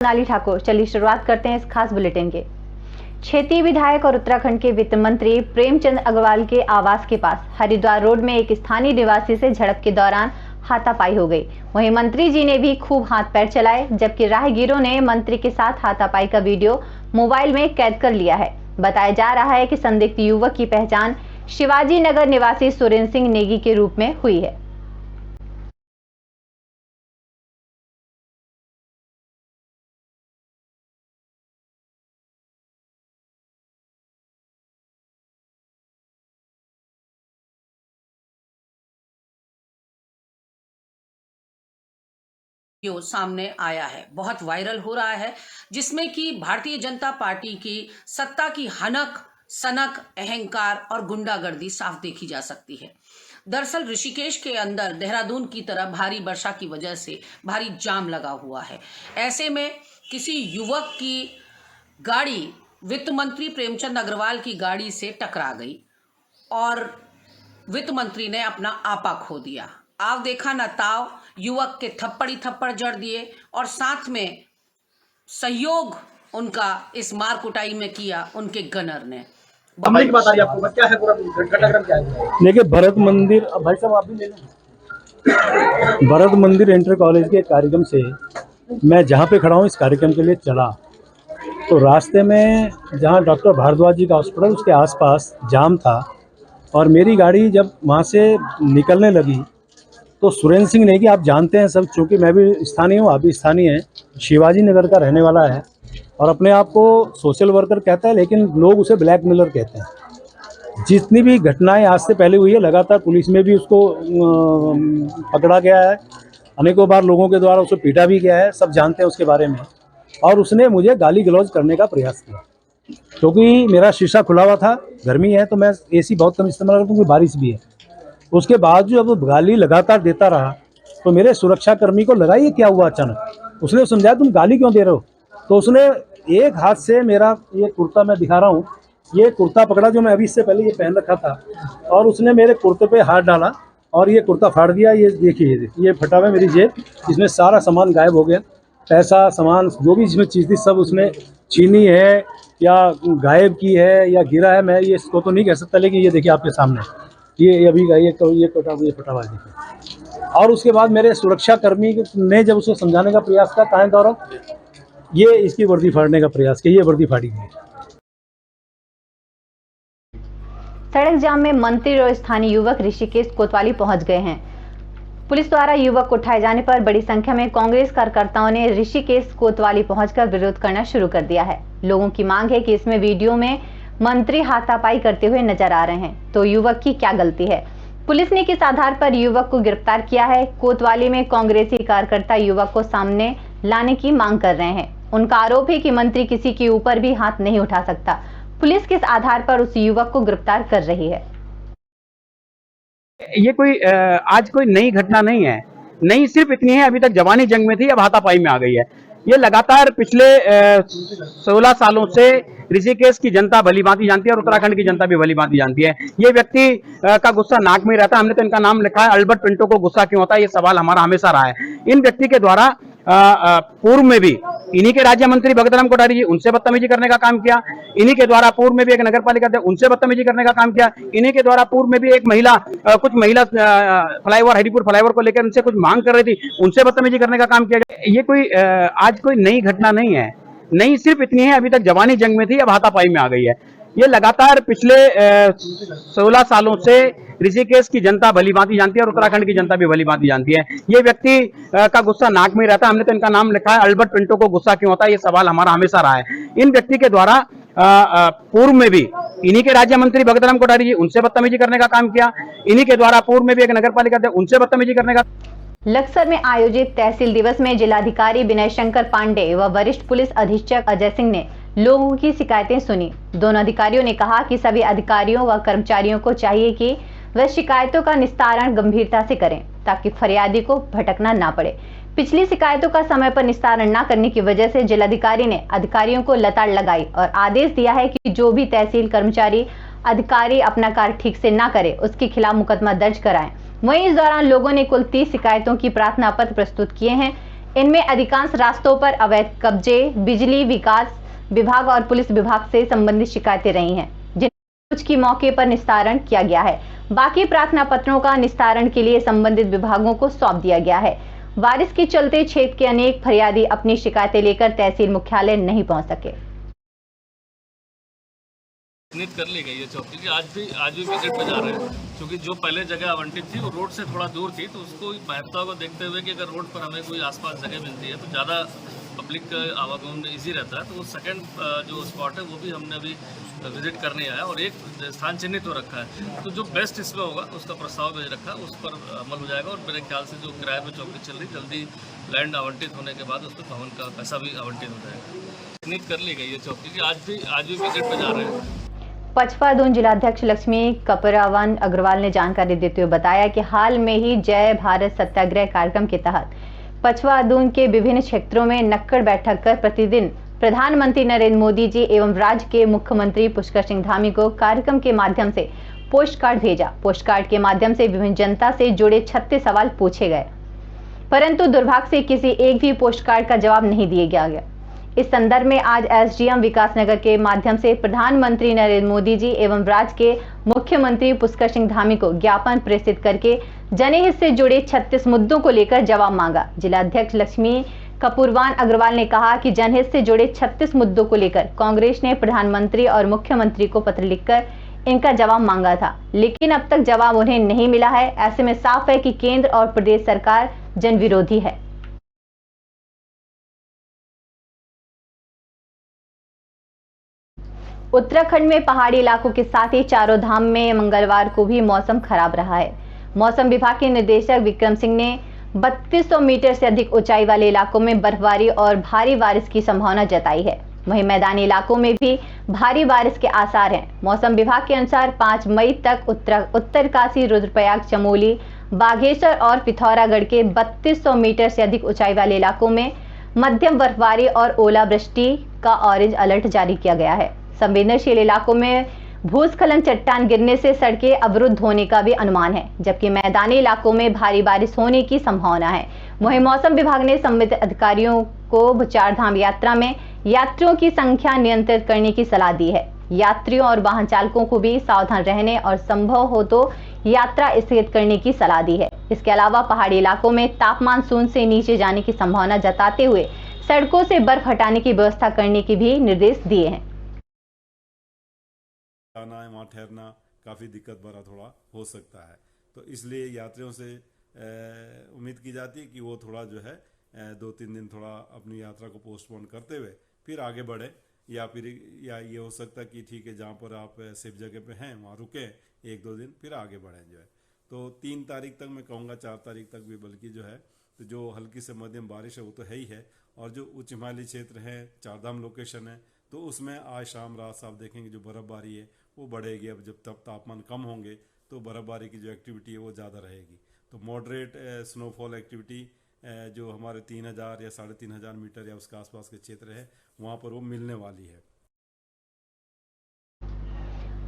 सोनाली ठाकुर। चलिए शुरुआत करते हैं इस खास बुलेटिन के। क्षेत्रीय विधायक और उत्तराखंड के वित्त मंत्री प्रेमचंद अग्रवाल के आवास के पास हरिद्वार रोड में एक स्थानीय निवासी से झड़प के दौरान हाथापाई हो गई। वहीं मंत्री जी ने भी खूब हाथ पैर चलाए, जबकि राहगीरों ने मंत्री के साथ हाथापाई का वीडियो मोबाइल में कैद कर लिया है। बताया जा रहा है कि संदिग्ध युवक की पहचान शिवाजी नगर निवासी सुरेंद्र सिंह नेगी के रूप में हुई है। सामने आया है, बहुत वायरल हो रहा है, जिसमें कि भारतीय जनता पार्टी की सत्ता की हनक सनक अहंकार और गुंडागर्दी साफ देखी जा सकती है। दरअसल ऋषिकेश के अंदर देहरादून की तरह भारी वर्षा की वजह से भारी जाम लगा हुआ है। ऐसे में किसी युवक की गाड़ी वित्त मंत्री प्रेमचंद अग्रवाल की गाड़ी से टकरा गई और वित्त मंत्री ने अपना आपा खो दिया। आव देखा न ताव, युवक के थप्पड़ ही थप्पड़ जड़ दिए और साथ में सहयोग उनका इस मार कुटाई में किया उनके गनर ने। की बात आ रही है आपको, क्या है पूरा घटनाक्रम क्या है? देखिए, भरत मंदिर, भाई साहब आप भी ले लें। भरत मंदिर इंटर कॉलेज के कार्यक्रम से मैं जहाँ पे खड़ा हूँ इस कार्यक्रम के लिए चला, तो रास्ते में जहाँ डॉक्टर भारद्वाज जी का हॉस्पिटल उसके आसपास जाम था और मेरी गाड़ी जब वहाँ से निकलने लगी तो सुरेंद्र सिंह नेगी, आप जानते हैं सब, चूँकि मैं भी स्थानीय हूँ, आप भी स्थानीय हैं, शिवाजी नगर का रहने वाला है और अपने आप को सोशल वर्कर कहता है, लेकिन लोग उसे ब्लैकमेलर कहते हैं। जितनी भी घटनाएं आज से पहले हुई है, लगातार पुलिस में भी उसको पकड़ा गया है, अनेकों बार लोगों के द्वारा उसे पीटा भी गया है, सब जानते हैं उसके बारे में। और उसने मुझे गाली गलौज करने का प्रयास किया, क्योंकि मेरा शीशा खुला हुआ था, गर्मी है तो मैं AC बहुत कम इस्तेमाल करता हूँ, बारिश भी है। उसके बाद जो अब गाली लगातार देता रहा तो मेरे सुरक्षाकर्मी को लगा ये क्या हुआ अचानक। उसने समझाया तुम गाली क्यों दे रहे हो, तो उसने एक हाथ से मेरा ये कुर्ता, मैं दिखा रहा हूँ, ये कुर्ता पकड़ा जो मैं अभी इससे पहले ये पहन रखा था, और उसने मेरे कुर्ते पे हाथ डाला और ये कुर्ता फाड़ दिया। ये देखिए, ये फटा हुआ मेरी जेब, इसमें सारा सामान गायब हो गया, पैसा सामान जो भी इसमें चीज़ थी सब उसने छीनी है या गायब की है या गिरा है, मैं ये इसको तो नहीं कह सकता, लेकिन ये देखिए आपके सामने ये अभी ये फटा हुआ देखिए। और उसके बाद मेरे सुरक्षाकर्मी ने जब उसको समझाने का प्रयास किया, कहाँ गौरव, ये इसकी वर्दी फाड़ने का प्रयास किया, ये वर्दी फाड़ी गई। सड़क जाम में मंत्री और स्थानीय युवक ऋषिकेश कोतवाली पहुंच गए हैं। पुलिस द्वारा युवक को उठाए जाने पर बड़ी संख्या में कांग्रेस कार्यकर्ताओं ने ऋषिकेश कोतवाली पहुंचकर विरोध करना शुरू कर दिया है। लोगों की मांग है कि इसमें वीडियो में मंत्री हाथापाई करते हुए नजर आ रहे हैं, तो युवक की क्या गलती है। पुलिस ने किस आधार पर युवक को गिरफ्तार किया है। कोतवाली में कांग्रेसी कार्यकर्ता युवक को सामने लाने की मांग कर रहे हैं। उनका आरोप है कि मंत्री किसी के ऊपर भी हाथ नहीं उठा सकता। पुलिस किस आधार पर उस युवक को गिरफ्तार कर रही है। ये कोई आज कोई नई घटना नहीं है, नई सिर्फ इतनी है, अभी तक जवानी जंग में थी, अब हाथापाई में आ गई है। ये लगातार पिछले 16 सालों से ऋषिकेश की जनता भली भांति जानती है और उत्तराखंड की जनता भी भली भांति जानती है। ये व्यक्ति का गुस्सा नाक में रहता है। हमने तो इनका नाम लिखा है, अल्बर्ट पिंटो को गुस्सा क्यों होता है, ये सवाल हमारा हमेशा रहा है। इन व्यक्ति के द्वारा पूर्व में भी इन्हीं के राज्य मंत्री भगतराम कोठारी जी, उनसे बदतमीजी करने का काम किया। इन्हीं के द्वारा पूर्व में भी एक नगर पालिका थे, उनसे बदतमीजी करने का काम किया। इन्हीं के द्वारा पूर्व में भी एक महिला कुछ महिला फ्लाईओवर, हरिपुर फ्लाईओवर को लेकर उनसे कुछ मांग कर रही थी, उनसे बदतमीजी करने का काम किया। ये कोई आज कोई नई घटना नहीं है, नई सिर्फ इतनी है, अभी तक जवानी जंग में थी, अब हाथापाई में आ गई है। ये लगातार पिछले 16 सालों से ऋषिकेश की जनता भली भांति जानती है और उत्तराखंड की जनता भी भली भांति जानती है। ये व्यक्ति का गुस्सा नाक में रहता है। हमने तो इनका नाम लिखा है, अल्बर्ट पिंटो को गुस्सा क्यों होता है, ये सवाल हमारा हमेशा रहा है। इन व्यक्ति के द्वारा पूर्व में भी इन्हीं के राज्य मंत्री भगतराम कोठारी जी, उनसे बदतमीजी करने का काम किया। इन्हीं के द्वारा पूर्व में भी एक नगर पालिका थे, उनसे बदतमीजी करने का। लक्सर में आयोजित तहसील दिवस में जिलाधिकारी विनय शंकर पांडे व वरिष्ठ पुलिस अधीक्षक अजय सिंह ने लोगों की शिकायतें सुनी। दोनों अधिकारियों ने कहा कि सभी अधिकारियों व कर्मचारियों को चाहिए कि वह शिकायतों का निस्तारण गंभीरता से करें, ताकि फरियादी को भटकना ना पड़े। पिछली शिकायतों का समय पर निस्तारण न करने की वजह से जिलाधिकारी ने अधिकारियों को लताड़ लगाई और आदेश दिया है कि जो भी तहसील कर्मचारी अधिकारी अपना कार्य ठीक से ना करे, उसके खिलाफ मुकदमा दर्ज कराएं। वहीं इस दौरान लोगों ने कुल 30 शिकायतों की प्रार्थना पत्र प्रस्तुत किए हैं। इनमें अधिकांश रास्तों पर अवैध कब्जे, बिजली विकास विभाग और पुलिस विभाग से संबंधित शिकायतें रही हैं, जिनमें कुछ की मौके पर निस्तारण किया गया है। बाकी प्रार्थना पत्रों का निस्तारण के लिए संबंधित विभागों को सौंप दिया गया है। बारिश के चलते क्षेत्र के अनेक फरियादी अपनी शिकायतें लेकर तहसील मुख्यालय नहीं पहुंच सके। चिन्हित कर ली गई है चौकी की। आज भी विजिट पे जा रहे हैं, क्योंकि जो पहले जगह आवंटित थी वो रोड से थोड़ा दूर थी, तो उसको महत्ता को देखते हुए कि अगर रोड पर हमें कोई आसपास जगह मिलती है तो ज़्यादा पब्लिक का आवागमन ईजी रहता है, तो वो सेकंड जो स्पॉट है वो भी हमने अभी विजिट करने आया और एक स्थान चिन्हित हो रखा है। तो जो बेस्ट इसमें होगा उसका प्रस्ताव भेज रखा है, उस पर अमल हो जाएगा और मेरे ख्याल से जो किराए पर चौकी चल रही जल्दी लैंड आवंटित होने के बाद उस पर भवन का पैसा भी आवंटित हो जाएगा। चिन्हित कर ली गई है चौकी की। आज भी विजिट पर जा रहे हैं। पचपा दून जिलाध्यक्ष लक्ष्मी कपरावन अग्रवाल ने जानकारी देते हुए बताया कि हाल में ही जय भारत सत्याग्रह कार्यक्रम के तहत पचपा दून के विभिन्न क्षेत्रों में नुक्कड़ बैठक कर प्रतिदिन प्रधानमंत्री नरेंद्र मोदी जी एवं राज्य के मुख्यमंत्री पुष्कर सिंह धामी को कार्यक्रम के माध्यम से पोस्ट कार्ड भेजा। पोस्ट कार्ड के माध्यम से विभिन्न जनता से जुड़े 36 सवाल पूछे गए, परंतु दुर्भाग्य से किसी एक भी पोस्ट कार्ड का जवाब नहीं दिया गया। इस संदर्भ में आज एसडीएम विकासनगर के माध्यम से प्रधानमंत्री नरेंद्र मोदी जी एवं राज्य के मुख्यमंत्री पुष्कर सिंह धामी को ज्ञापन प्रेषित करके जनहित से जुड़े 36 मुद्दों को लेकर जवाब मांगा। जिलाध्यक्ष लक्ष्मी कपूरवान अग्रवाल ने कहा कि जनहित से जुड़े 36 मुद्दों को लेकर कांग्रेस ने प्रधानमंत्री और मुख्यमंत्री को पत्र लिखकर इनका जवाब मांगा था, लेकिन अब तक जवाब उन्हें नहीं मिला है। ऐसे में साफ है कि केंद्र और प्रदेश सरकार जन विरोधी है। उत्तराखंड में पहाड़ी इलाकों के साथ ही चारों धाम में मंगलवार को भी मौसम खराब रहा है। मौसम विभाग के निदेशक विक्रम सिंह ने 3200 मीटर से अधिक ऊंचाई वाले इलाकों में बर्फबारी और भारी बारिश की संभावना जताई है। वहीं मैदानी इलाकों में भी भारी बारिश के आसार हैं। मौसम विभाग के अनुसार 5 मई तक उत्तरकाशी, रुद्रप्रयाग, चमोली, बागेश्वर और पिथौरागढ़ के 3200 मीटर से अधिक ऊंचाई वाले इलाकों में मध्यम बर्फबारी और ओलावृष्टि का ऑरेंज अलर्ट जारी किया गया है। संवेदनशील इलाकों में भूस्खलन, चट्टान गिरने से सड़कें अवरुद्ध होने का भी अनुमान है, जबकि मैदानी इलाकों में भारी बारिश होने की संभावना है। वहीं मौसम विभाग ने संबंधित अधिकारियों को चार धाम यात्रा में यात्रियों की संख्या नियंत्रित करने की सलाह दी है। यात्रियों और वाहन चालकों को भी सावधान रहने और संभव हो तो यात्रा स्थगित करने की सलाह दी है। इसके अलावा पहाड़ी इलाकों में तापमान शून्य से नीचे जाने की संभावना जताते हुए सड़कों से बर्फ हटाने की व्यवस्था करने के भी निर्देश दिए हैं। आना है, वहाँ ठहरना काफ़ी दिक्कत भरा थोड़ा हो सकता है, तो इसलिए यात्रियों से उम्मीद की जाती है कि वो थोड़ा जो है 2-3 दिन थोड़ा अपनी यात्रा को पोस्टपोन करते हुए फिर आगे बढ़े, या ये हो सकता है कि ठीक है जहाँ पर आप सेफ जगह पे हैं वहाँ रुकें 1-2 दिन, फिर आगे बढ़ें जो है। तो 3 तारीख तक मैं कहूँगा, 4 तारीख तक भी बल्कि जो है, तो जो हल्की से मध्यम बारिश है वो तो है ही है, और जो उच्च हिमालयी क्षेत्र है, चारधाम लोकेशन है, तो उसमें आज शाम रात आप देखेंगे जो बर्फबारी है वो बढ़ेगी। अब जब तब तापमान कम होंगे तो बर्फबारी की जो एक्टिविटी है वो ज़्यादा रहेगी। तो मॉडरेट स्नोफॉल एक्टिविटी जो हमारे 3000 या 3500 मीटर या उसके आसपास के क्षेत्र है वहाँ पर वो मिलने वाली है।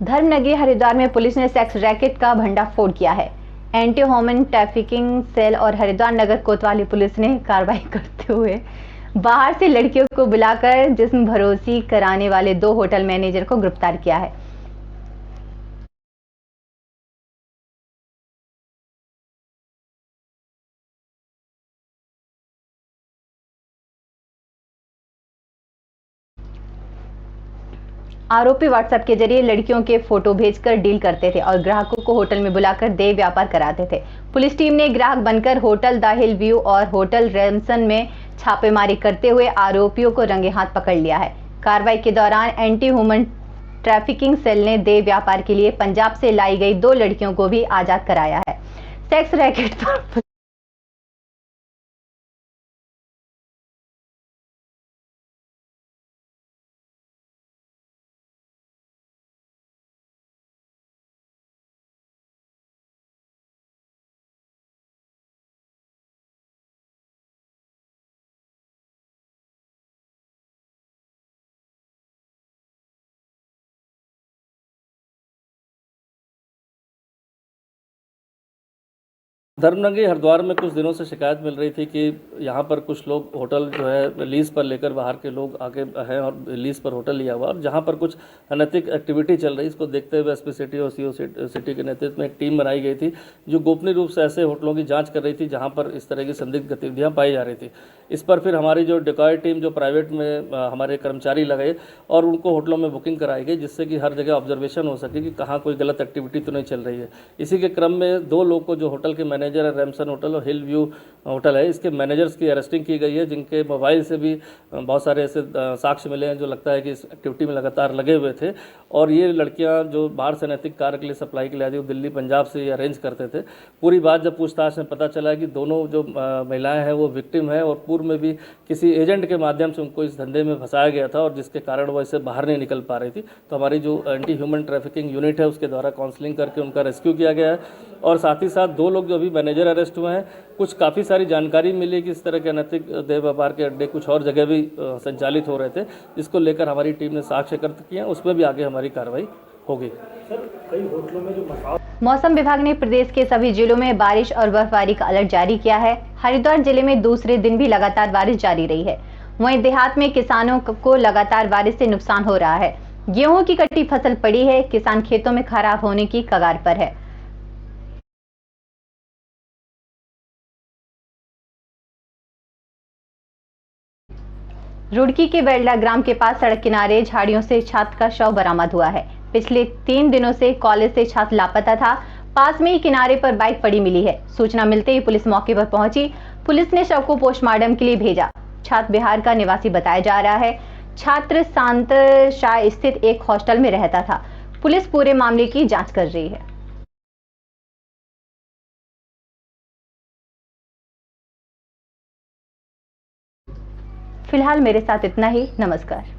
धर्मनगरी हरिद्वार में पुलिस ने सेक्स रैकेट का भंडाफोड़ किया है। एंटी ह्यूमन ट्रैफिकिंग सेल और हरिद्वार नगर कोतवाली पुलिस ने कार्रवाई करते हुए बाहर से लड़कियों को बुलाकर जिस्म भरोसी कराने वाले 2 होटल मैनेजर को गिरफ्तार किया है। आरोपी व्हाट्सएप के जरिए लड़कियों के फोटो भेजकर डील करते थे और ग्राहकों को होटल में बुलाकर देह व्यापार कराते थे। पुलिस टीम ने ग्राहक बनकर होटल द हिल व्यू और होटल रेमसन में छापेमारी करते हुए आरोपियों को रंगे हाथ पकड़ लिया है। कार्रवाई के दौरान एंटी ह्यूमन ट्रैफिकिंग सेल ने देह व्यापार के लिए पंजाब से लाई गई 2 लड़कियों को भी आजाद कराया है। सेक्स रैकेट पर धर्मनगरी हरिद्वार में कुछ दिनों से शिकायत मिल रही थी कि यहाँ पर कुछ लोग होटल जो है लीज पर लेकर बाहर के लोग आके हैं और लीज पर होटल लिया हुआ, और जहाँ पर कुछ अनैतिक एक्टिविटी चल रही, इसको देखते हुए एसपी सिटी और सीओ सिटी के नेतृत्व में एक टीम बनाई गई थी जो गोपनीय रूप से ऐसे होटलों की जाँच कर रही थी जहाँ पर इस तरह की संदिग्ध गतिविधियाँ पाई जा रही थी। इस पर फिर हमारी जो डिकॉय टीम जो प्राइवेट में हमारे कर्मचारी लगाए और उनको होटलों में बुकिंग कराई गई, जिससे कि हर जगह ऑब्जर्वेशन हो सके कि कहाँ कोई गलत एक्टिविटी तो नहीं चल रही है। इसी के क्रम में 2 लोग को, जो होटल के मैनेजर है रैमसन होटल और हिल व्यू होटल है, इसके मैनेजर्स की अरेस्टिंग की गई है, जिनके मोबाइल से भी बहुत सारे ऐसे साक्ष्य मिले हैं जो लगता है कि इस एक्टिविटी में लगातार लगे हुए थे। और ये लड़कियां जो बाहर से नैतिक कार्य के लिए सप्लाई के लिए आती, वो दिल्ली पंजाब से ये अरेंज करते थे। पूरी बात जब पूछताछ में पता चला कि दोनों जो महिलाएं हैं वो विक्टिम है और पूर्व में भी किसी एजेंट के माध्यम से उनको इस धंधे में फंसाया गया था और जिसके कारण वो इससे बाहर नहीं निकल पा रही थी, तो हमारी जो एंटी ह्यूमन ट्रैफिकिंग यूनिट है उसके द्वारा काउंसलिंग करके उनका रेस्क्यू किया गया है। और साथ ही साथ 2 लोग जो अभी मैनेजर अरेस्ट हुए हैं, कुछ काफ़ी सारी जानकारी मिली कि इस तरह के अनैतिक देह व्यापार के अड्डे कुछ और जगह भी संचालित हो रहे थे, जिसको लेकर हमारी टीम ने साक्ष्य एकत्र किए हैं, उसमें भी आगे हमारी कार्रवाई होगी। मौसम विभाग ने प्रदेश के सभी जिलों में बारिश और बर्फबारी का अलर्ट जारी किया है। हरिद्वार जिले में दूसरे दिन भी लगातार बारिश जारी रही है। वहीं देहात में किसानों को लगातार बारिश से नुकसान हो रहा है। गेहूं की कटी फसल पड़ी है, किसान खेतों में खराब होने की कगार पर है। रुड़की के वेल्डा ग्राम के पास सड़क किनारे झाड़ियों से छात्र का शव बरामद हुआ है। पिछले 3 दिनों से कॉलेज से छात्र लापता था। पास में ही किनारे पर बाइक पड़ी मिली है। सूचना मिलते ही पुलिस मौके पर पहुंची। पुलिस ने शव को पोस्टमार्टम के लिए भेजा। छात्र बिहार का निवासी बताया जा रहा है। छात्र सांत शाह स्थित एक हॉस्टल में रहता था। पुलिस पूरे मामले की जांच कर रही है। फिलहाल मेरे साथ इतना ही। नमस्कार।